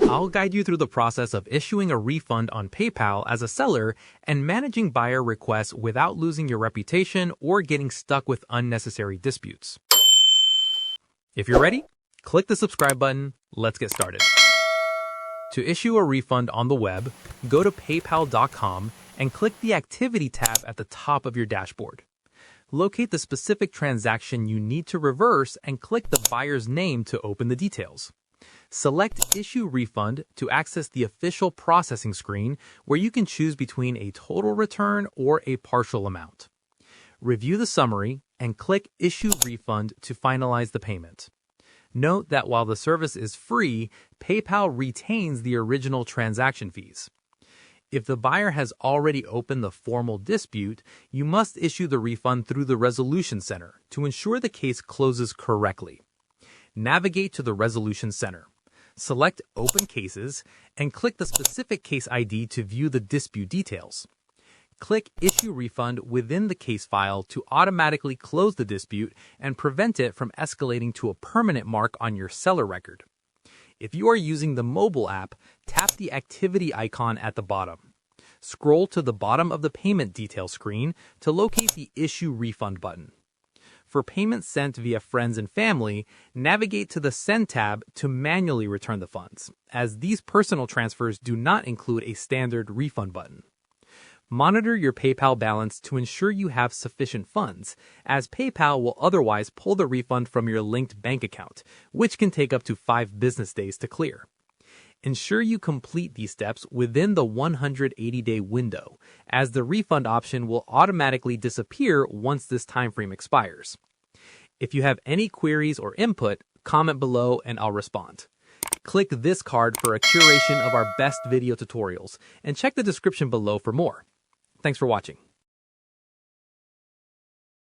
I'll guide you through the process of issuing a refund on PayPal as a seller and managing buyer requests without losing your reputation or getting stuck with unnecessary disputes. If you're ready, click the subscribe button. Let's get started. To issue a refund on the web, go to paypal.com and click the Activity tab at the top of your dashboard. Locate the specific transaction you need to reverse and click the buyer's name to open the details. Select Issue Refund to access the official processing screen where you can choose between a total return or a partial amount. Review the summary and click Issue Refund to finalize the payment. Note that while the service is free, PayPal retains the original transaction fees. If the buyer has already opened the formal dispute, you must issue the refund through the Resolution Center to ensure the case closes correctly. Navigate to the Resolution Center. Select Open Cases and click the specific case ID to view the dispute details. Click Issue Refund within the case file to automatically close the dispute and prevent it from escalating to a permanent mark on your seller record. If you are using the mobile app, tap the activity icon at the bottom. Scroll to the bottom of the payment detail screen to locate the Issue Refund button. For payments sent via friends and family, navigate to the Send tab to manually return the funds, as these personal transfers do not include a standard refund button. Monitor your PayPal balance to ensure you have sufficient funds, as PayPal will otherwise pull the refund from your linked bank account, which can take up to 5 business days to clear. Ensure you complete these steps within the 180-day window, as the refund option will automatically disappear once this timeframe expires. If you have any queries or input, comment below and I'll respond. Click this card for a curation of our best video tutorials, and check the description below for more. Thanks for watching.